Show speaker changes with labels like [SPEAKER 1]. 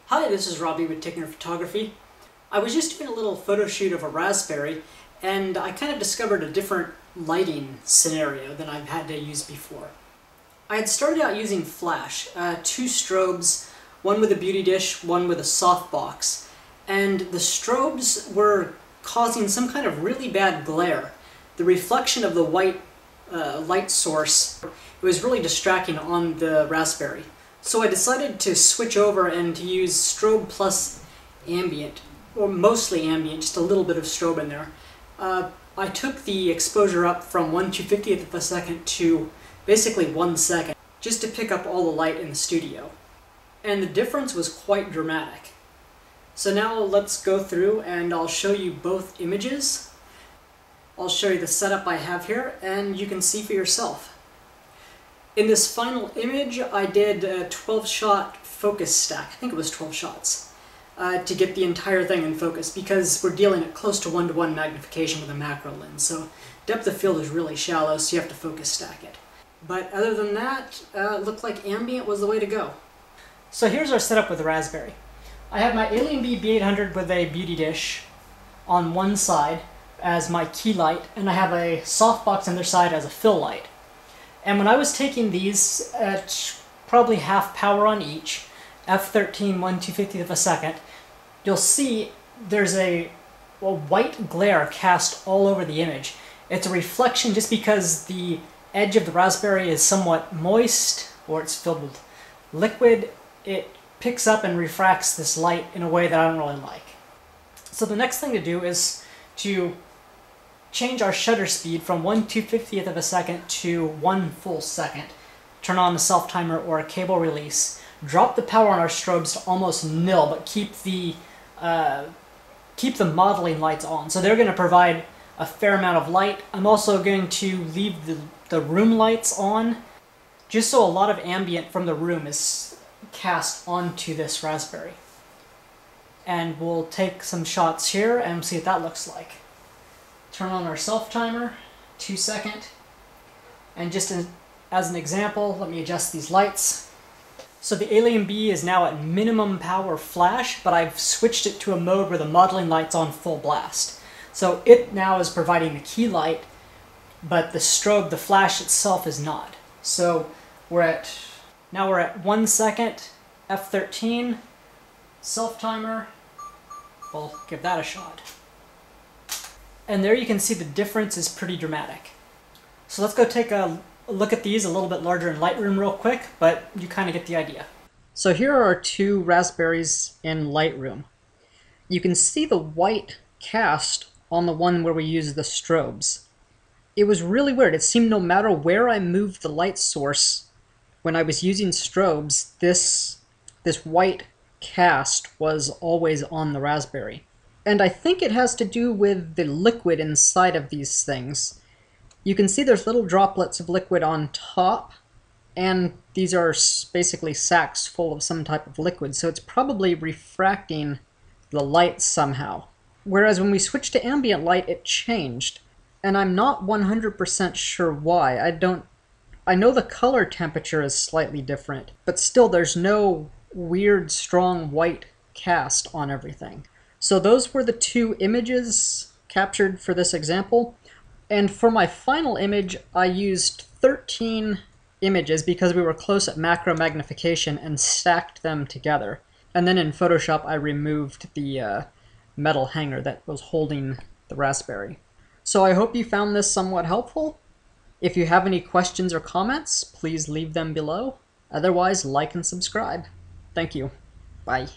[SPEAKER 1] Hi, this is Robbie with Tickner Photography. I was just doing a little photo shoot of a raspberry, and I kind of discovered a different lighting scenario than I've had to use before. I had started out using flash, two strobes, one with a beauty dish, one with a softbox, and the strobes were causing some kind of really bad glare. The reflection of the white light source, it was really distracting on the raspberry. So I decided to switch over and to use strobe plus ambient, or mostly ambient, just a little bit of strobe in there. I took the exposure up from 1/250th of a second to basically 1 second, just to pick up all the light in the studio. And the difference was quite dramatic. So now let's go through and I'll show you both images. I'll show you the setup I have here and you can see for yourself. In this final image, I did a 12-shot focus stack. I think it was 12 shots to get the entire thing in focus because we're dealing at close to 1-to-1 magnification with a macro lens. So depth of field is really shallow, so you have to focus stack it. But other than that, it looked like ambient was the way to go. So here's our setup with the raspberry. I have my Alien B B800 with a beauty dish on one side as my key light, and I have a softbox on the other side as a fill light. And when I was taking these at probably half power on each, f13 1/250th of a second, you'll see there's a white glare cast all over the image. It's a reflection just because the edge of the raspberry is somewhat moist, or it's filled with liquid. It picks up and refracts this light in a way that I don't really like. So the next thing to do is to change our shutter speed from 1/250th of a second to 1 full second. Turn on the self-timer or a cable release. Drop the power on our strobes to almost nil, but keep the modeling lights on. So they're going to provide a fair amount of light. I'm also going to leave the room lights on, just so a lot of ambient from the room is cast onto this raspberry. And we'll take some shots here and see what that looks like. Turn on our self-timer, 2 second, and just as an example, let me adjust these lights. So the Alien B is now at minimum power flash, but I've switched it to a mode where the modeling light's on full blast. So it now is providing the key light, but the strobe, the flash itself, is not. So now we're at 1 second, f13, self-timer, we'll give that a shot. And there you can see the difference is pretty dramatic. So let's go take a look at these a little bit larger in Lightroom real quick, but you kind of get the idea. So here are our two raspberries in Lightroom. You can see the white cast on the one where we use the strobes. It was really weird. It seemed no matter where I moved the light source, when I was using strobes, this white cast was always on the raspberry. And I think it has to do with the liquid inside of these things. You can see there's little droplets of liquid on top, and these are basically sacks full of some type of liquid, so it's probably refracting the light somehow. Whereas when we switched to ambient light, it changed. And I'm not 100% sure why. I know the color temperature is slightly different, but still there's no weird, strong white cast on everything. So those were the two images captured for this example. And for my final image, I used 13 images because we were close at macro magnification and stacked them together. And then in Photoshop, I removed the metal hanger that was holding the raspberry. So I hope you found this somewhat helpful. If you have any questions or comments, please leave them below. Otherwise, like and subscribe. Thank you. Bye.